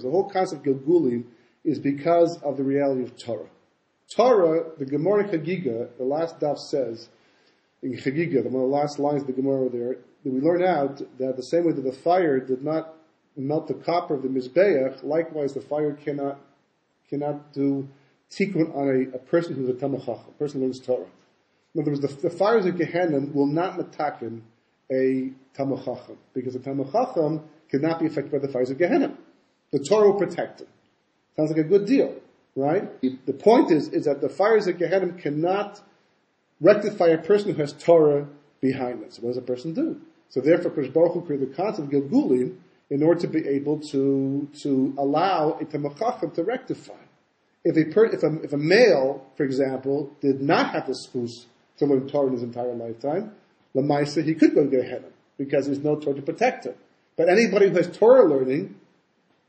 The whole concept of Gilgulim is because of the reality of Torah. Torah, the Gemara Chagiga, the last daf says, in Chagiga, one of the last lines of the Gemara there, that we learn out that the same way that the fire did not melt the copper of the Mizbeach, likewise the fire cannot do tikkun on a person who's a Talmid Chacham, a person who learns Torah. In other words, the fires of Gehenna will not mataken a Talmid Chacham, because a Talmid Chacham cannot be affected by the fires of Gehenna. The Torah will protect him. Sounds like a good deal, right? The point is that the fires of Gehenna cannot rectify a person who has Torah behind it. So what does a person do? So therefore, Kodesh Baruch Hu created the concept of Gilgulim in order to be able to allow a Talmid Chacham to rectify. If a male, for example, did not have the schus to learn Torah in his entire lifetime, Lamaisa, he could go to Gehenna because there's no Torah to protect him. But anybody who has Torah learning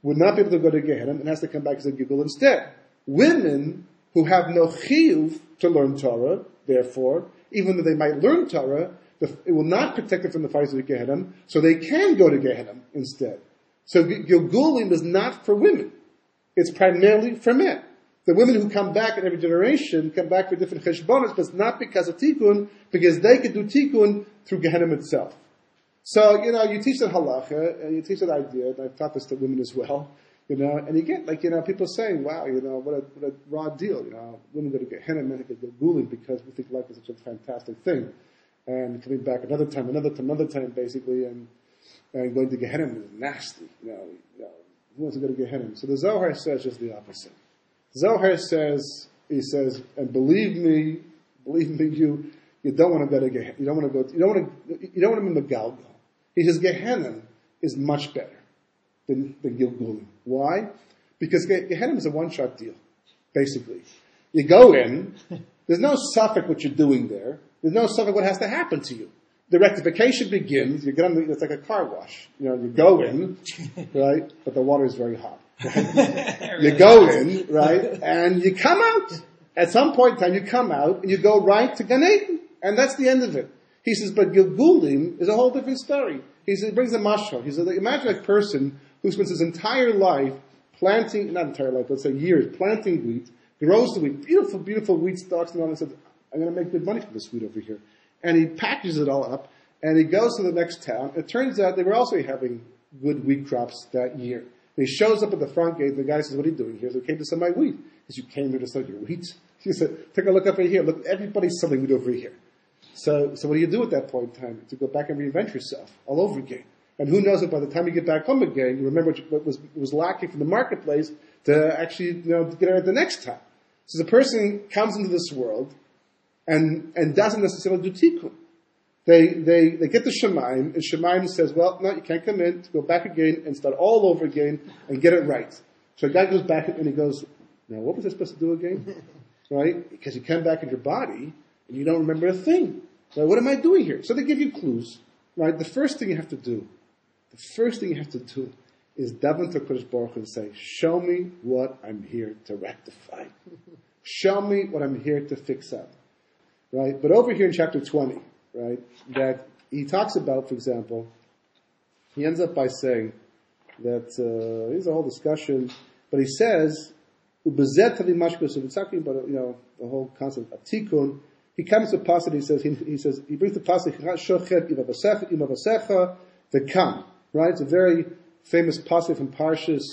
would not be able to go to Gehenna and has to come back as a Gilgul instead. Women who have no chiyuv to learn Torah, therefore, even though they might learn Torah, it will not protect them from the fires of Gehenna, so they can go to Gehenna instead. So Gilgulim is not for women. It's primarily for men. The women who come back in every generation come back for different cheshbonos, but it's not because of tikkun, because they could do tikkun through Gehenna itself. So, you teach that halacha, and you teach that idea, and I've taught this to women as well, and you get, people saying, wow, what a raw deal, women go to Gehenna, men go to Gilgulim because we think life is such a fantastic thing. And coming back another time, basically, and going to Gehenna is nasty, who wants to go to Gehenna? So the Zohar says just the opposite. Zohar says, and believe me, you don't want to go to Gehenna. You don't want to be Megalgal. He says Gehenna is much better than Gilgulim. Why? Because Gehenna is a one-shot deal, basically. You go in, there's no suffix what you're doing there. There's no suffix what has to happen to you. The rectification begins, it's like a car wash. You go in, right, but the water is very hot. You go in, right, and you come out. At some point in time, you come out and you go right to Gan Eden, and that's the end of it. He says, but Gilgulim is a whole different story. He says, he brings a mashal. He says, imagine a person who spends his entire life let's say years, planting wheat, grows the wheat, beautiful, beautiful wheat stalks, and says, I'm going to make good money from this wheat over here. And he packages it all up, and he goes to the next town. It turns out they were also having good wheat crops that year. And he shows up at the front gate, and the guy says, what are you doing here? He says, I came to sell my wheat. He says, you came here to sell your wheat? He said, take a look over here. Look, everybody's selling wheat over here. So what do you do at that point in time? To go back and reinvent yourself all over again. And who knows if by the time you get back home again, you remember what was lacking from the marketplace to actually, to get out the next time. So the person comes into this world and doesn't necessarily do tikkun. They get the Shemaim, and Shemaim says, well, no, you can't come in, to go back again and start all over again and get it right. So the guy goes back and he goes, now what was I supposed to do again? Right? Because you come back in your body and you don't remember a thing. Right? What am I doing here? So they give you clues. Right? The first thing you have to do is daven to Kodesh Baruch Hu and say, show me what I'm here to rectify. Show me what I'm here to fix up. Right? But over here in chapter 20, right, that he talks about, for example, he ends up by saying that, here's a whole discussion, but he says, Ubezet tavi mashkos, so it's talking about, the whole concept of tikkun. He comes to pasuk, he brings the pasuk, shochet imavasecha, v'kam, right? It's a very famous pasuk from Parshas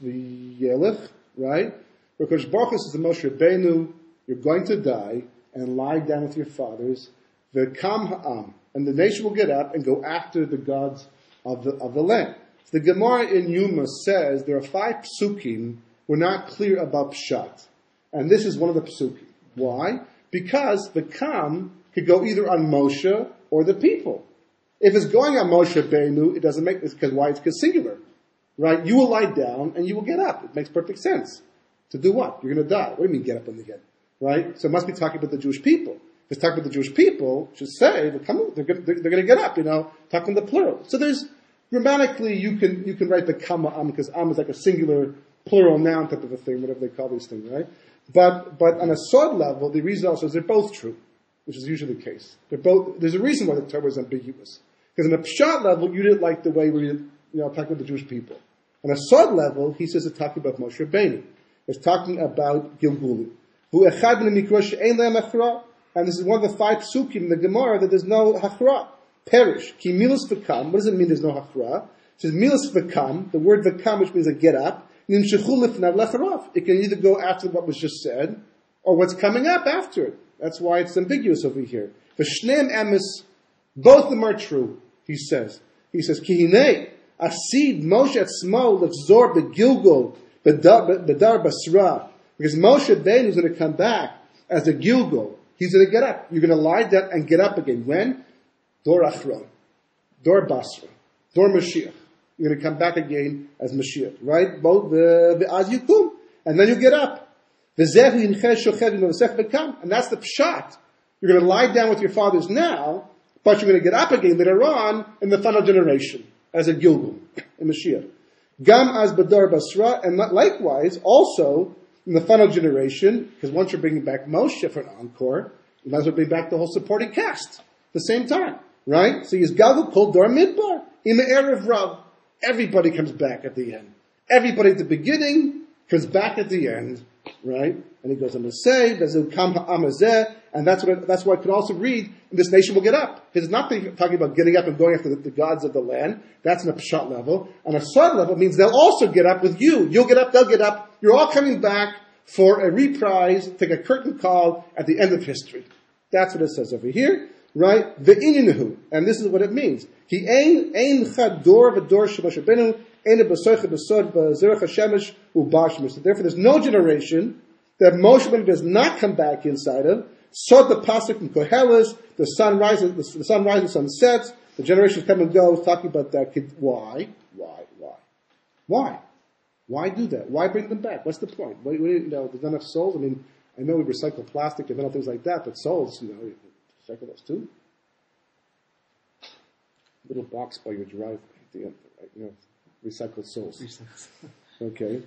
V'yelech, right? Where Kodesh Baruch Hu says to Moshe Rabbeinu, you're going to die and lie down with your fathers, v'kam ha'am, and the nation will get up and go after the gods of the land. So the Gemara in Yuma says there are 5 psukim we're not clear about pshat. And this is one of the psukim. Why? Because the kam could go either on Moshe or the people. If it's going on Moshe Rabbeinu, it doesn't make this because why? It's because singular. Right? You will lie down and you will get up. It makes perfect sense. To do what? You're going to die. What do you mean get up when you get? Right? So it must be talking about the Jewish people. If it's talking about the Jewish people, it should say they're going to get up, talking the plural. So there's grammatically you can write the kama am because am is like a singular plural noun type of a thing, whatever they call these things, right? But on a sod level, the reason also is they're both true, which is usually the case. There's a reason why the Torah is ambiguous. Because on a pshat level, you didn't like the way we talking about the Jewish people. On a Sod level, he says it's talking about Moshe Rabbeinu. It's talking about Gilgulim. Hu echad min mikra she'ein lehem hachra. And this is one of the 5 psukim in the Gemara that there's no hachra. Perish. Ki milas v'kam. What does it mean there's no hachra? It says milas v'kam, the word v'kam, which means a get up. Nimshechu lifnav lecharav. It can either go after what was just said, or what's coming up after it. That's why it's ambiguous over here. V'shneim emes, both of them are true, he says. He says, Ki hinei, asid Moshe etzmo lefzor begilgul, bedar basra. Because Moshe Rabbeinu is going to come back as a Gilgul. He's going to get up. You're going to lie down and get up again. When? Dor Achron. Dor Basra. Dor Mashiach. You're going to come back again as Mashiach. Right? Both the Az Yukum. And then you get up. And that's the pshat. You're going to lie down with your fathers now, but you're going to get up again later on in the final generation as a Gilgul, a Mashiach. Gam as Badar Basra, and likewise, also, in the final generation, because once you're bringing back Moshe for an encore, you might as well bring back the whole supporting cast at the same time, right? So he's Galgal called Dor Midbar, in the Erev Rav. Everybody comes back at the end. Everybody at the beginning comes back at the end, right? And he goes on to say, and that's why I could also read, this nation will get up. It's not talking about getting up and going after the gods of the land. That's on a pshat level. On a sod level means they'll also get up with you. You'll get up, they'll get up. You're all coming back for a reprise, take a curtain call at the end of history. That's what it says over here, right? Ve'ininahu, and this is what it means. Ki ein chad dor v'dor shemash rabbeinu, ein b'soicha b'sod b'zerach hashemesh u'bashmesh. So therefore, there's no generation that Moshe Rabbeinu does not come back inside of. Sod the pasuk in Koheles, the sun rises, the sun sets. The generations come and go. Talking about that kid. Why? Why do that? Why bring them back? What's the point? There's not enough souls. I mean, I know we recycle plastic and other things like that, but souls, you recycle those too. Little box by your driveway, recycled souls. Okay.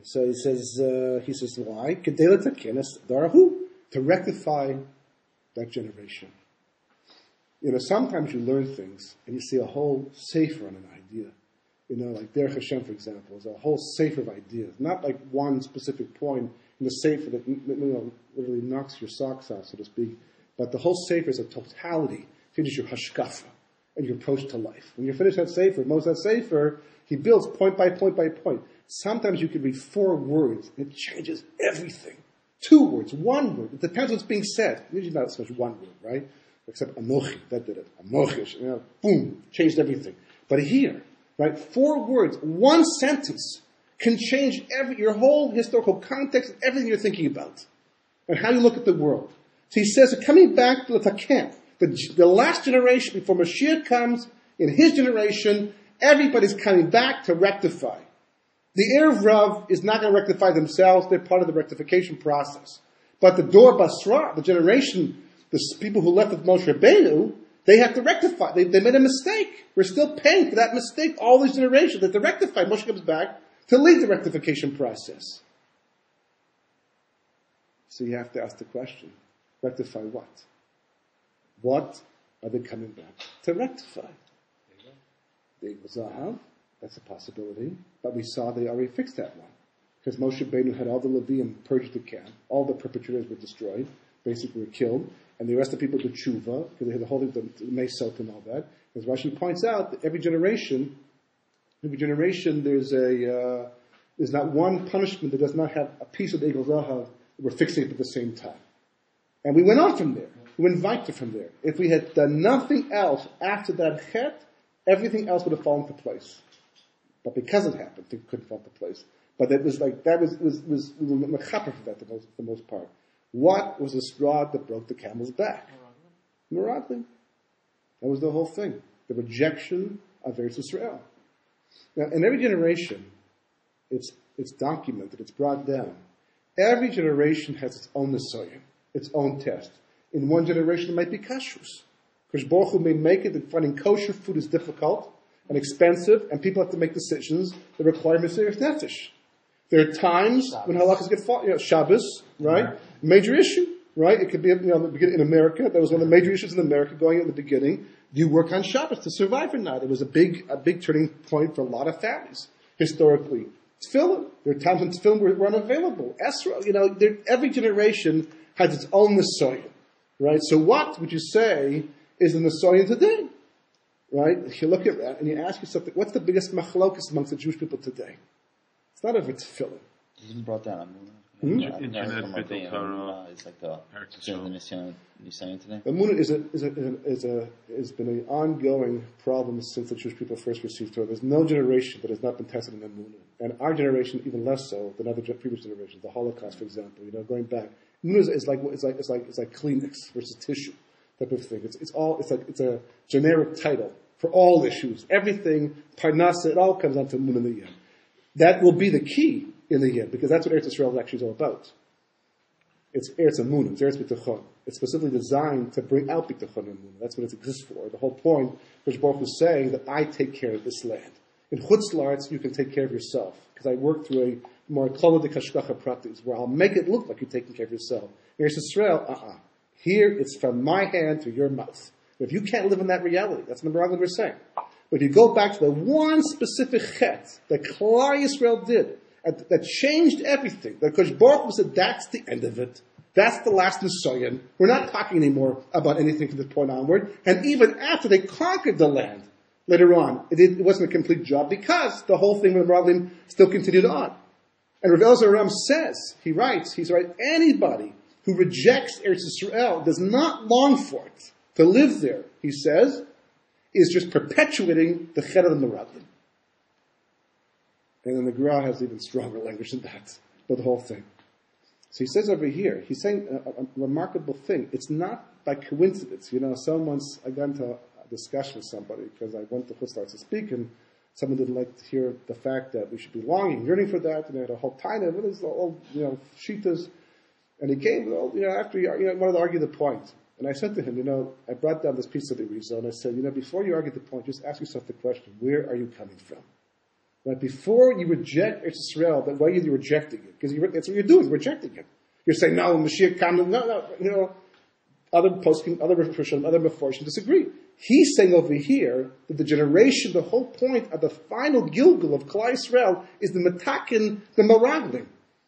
So he says, why? To rectify that generation. Sometimes you learn things and you see a whole sefer on an idea. Like Derech Hashem, for example, is a whole sefer of ideas. Not like one specific point in the sefer that literally knocks your socks off, so to speak. But the whole sefer is a totality. Finishes your hashkafa and your approach to life. When you finish that sefer, most of that sefer, he builds point by point by point. Sometimes you can read 4 words and it changes everything. 2 words, 1 word. It depends what's being said. Usually not so much 1 word, right? Except Anochi, that did it. Amochish, boom, changed everything. But here, right, 4 words, 1 sentence can change your whole historical context and everything you're thinking about and how you look at the world. So he says, coming back to the Takem, the last generation before Mashiach comes, in his generation, everybody's coming back to rectify. The Erev Rav is not going to rectify themselves. They're part of the rectification process. But the Dor Basra, the generation, the people who left with Moshe Rabbeinu, they have to rectify. They made a mistake. We're still paying for that mistake all these generations. They have to rectify. Moshe comes back to lead the rectification process. So you have to ask the question, rectify what? What are they coming back to rectify? The Zahav, that's a possibility. But we saw they already fixed that one. Because Moshe Rabbeinu had all the Levium purged the camp. All the perpetrators were destroyed. Basically were killed. And the rest of the people did tshuva, because they had the holding the Mesot and all that. As Rashi points out, that every generation there's not one punishment that does not have a piece of the Egel Zahav that we're fixated at the same time. And we went on from there. We went weiter from there. If we had done nothing else after that chet, everything else would have fallen into place. But because it happened, it couldn't fall into place. But it was like, we were mechaper for that for the most part. What was the straw that broke the camel's back? Meraglim. That was the whole thing. The rejection of Eretz Yisrael. Now, in every generation, it's documented, it's brought down. Every generation has its own Nisoyim, its own test. In one generation, it might be kashrus. Because Baruch Hu may make it that finding kosher food is difficult and expensive, and people have to make decisions that require Mesiras Nefesh. There are times when halachas get fought, Shabbos, right? Yeah. Major issue, right? It could be, in America, that was one of the major issues in America going in the beginning. Do you work on Shabbos to survive or not? It was a big turning point for a lot of families. historically. Tefillin. There are times when tefillin were unavailable. Esra, every generation has its own Nisayon, right? So what would you say is the Nisayon today, right? If you look at that and you ask yourself, what's the biggest machlokus amongst the Jewish people today? It's not over tefillin. You brought down Internet, it's like the Nisayon today. Amunah has been an ongoing problem since the Jewish people first received Torah. There's no generation that has not been tested in Amunah, and our generation even less so than other previous generations. The Holocaust, for example, going back, Amunah is like Kleenex versus tissue type of thing. It's a generic title for all issues, everything Parnasa. It all comes down to Amunah in the end. That will be the key in the end, because that's what Eretz Yisrael actually is all about. It's Eretz Amunah, it's Eretz B'tachon. It's specifically designed to bring out B'tachon and Amunah. That's what it exists for. The whole point, Kosh Baruch Hu is saying that I take care of this land. In Chutz La'aretz, you can take care of yourself, because I work through a more Klola de Kashkacha Pratis, where I'll make it look like you're taking care of yourself. Eretz Yisrael, Here, it's from my hand to your mouth. If you can't live in that reality, that's the Meraglim we're saying. But if you go back to the one specific chet that Klal Yisrael did, that changed everything, that Kosh Baruch Hu said, that's the end of it. That's the last Nisayon. We're not talking anymore about anything from this point onward. And even after they conquered the land, later on, it wasn't a complete job, because the whole thing with the Meraglim still continued on. And Rav Elazar Ram says, he's right, anybody who rejects Eretz Yisrael, does not long for it, to live there, he says, is just perpetuating the chet of the Meraglim. And then the Gra has even stronger language than that, but the whole thing. So he says over here, he's saying a remarkable thing. It's not by coincidence. I got into a discussion with somebody because I went to Chutz La'aretz to speak, and someone didn't like to hear the fact that we should be longing, yearning for that, and they had a whole taina, what is all, shitas. And he came, after he wanted to argue the point. And I said to him, I brought down this piece of the Rizal, and I said, before you argue the point, just ask yourself the question, where are you coming from? Right? Before you reject Eretz Yisrael, why are you rejecting it? Because that's what you're doing, rejecting it. You're saying, no, Mashiach comes, no. Other poskim, other Mepharshim, other Meforshim disagree. He's saying over here that the generation, the whole point of the final Gilgul of Klal Yisrael is the Metakin, the Meraglim.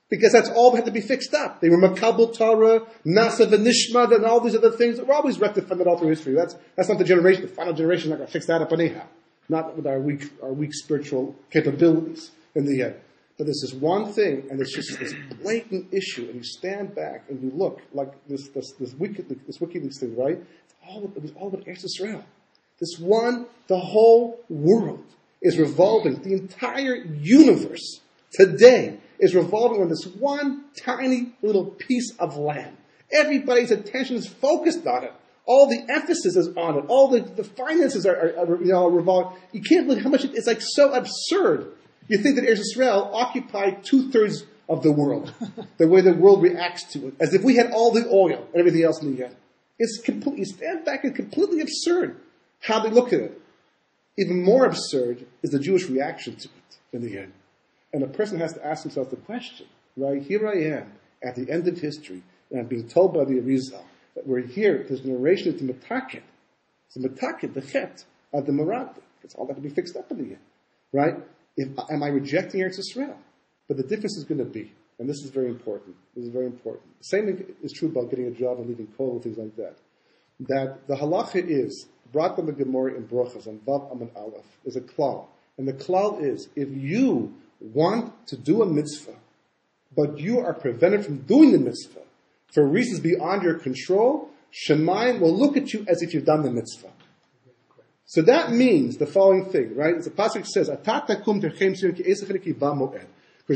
Because that's all that had to be fixed up. They were Makabel Torah, Nasa v'Nishma, and all these other things that were always rectified all through history. That's not the generation, the final generation is not going to fix that up anyhow. Not with our weak spiritual capabilities in the end. But there's this one thing, and it's just this blatant issue, and you stand back and you look like this WikiLeaks thing, right? It was all about Eretz Yisrael. The whole world is revolving. The entire universe today is revolving on this one tiny little piece of land. Everybody's attention is focused on it. All the emphasis is on it. All the finances are revolving. You can't believe how much it's like so absurd. You think that Eretz Yisrael occupied 2/3 of the world, the way the world reacts to it, as if we had all the oil and everything else in the end. It's completely, you stand back and completely absurd how they look at it. Even more absurd is the Jewish reaction to it in the end. And a person has to ask himself the question, right? Here I am at the end of history, and I'm being told by the Arizal that we're here, this generation is the Metakin. It's the Metakin, the Chet of the Meraglim. It's all got to be fixed up in the end, right? Am I rejecting Eretz Yisrael? But the difference is going to be, and this is very important. This is very important. The same thing is true about getting a job and leaving Kol and things like that. That the halacha is, brought on the Gemara in Brochas, on Vav Amud Aleph, is a klal. And the klal is, if you want to do a mitzvah, but you are prevented from doing the mitzvah for reasons beyond your control, Shemayim will look at you as if you've done the mitzvah. So that means the following thing, right? As the pasuk says,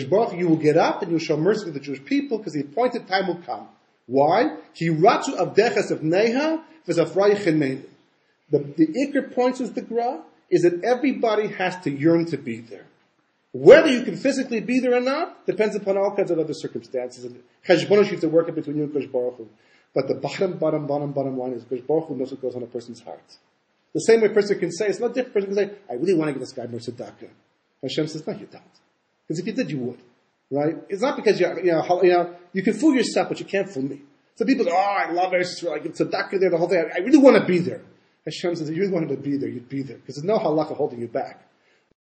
Baruch, you will get up and you will show mercy to the Jewish people because the appointed time will come. Why? The Iker points is the Gra, is that everybody has to yearn to be there. Whether you can physically be there or not depends upon all kinds of other circumstances. And Cheshbonos used to work it between you and Kosh Baruch Hu. But the bottom line is Kosh Baruch Hu knows what goes on a person's heart. The same way a person can say, it's not different. A person can say, I really want to give this guy more tzedakah. Hashem says, no, you don't. Because if you did, you would. Right? It's not because you can fool yourself, but you can't fool me. Some people say, I love Israel, I give tzedakah there, the whole thing. I really want to be there. Hashem says, if you really wanted to be there, you'd be there. Because there's no halakha holding you back.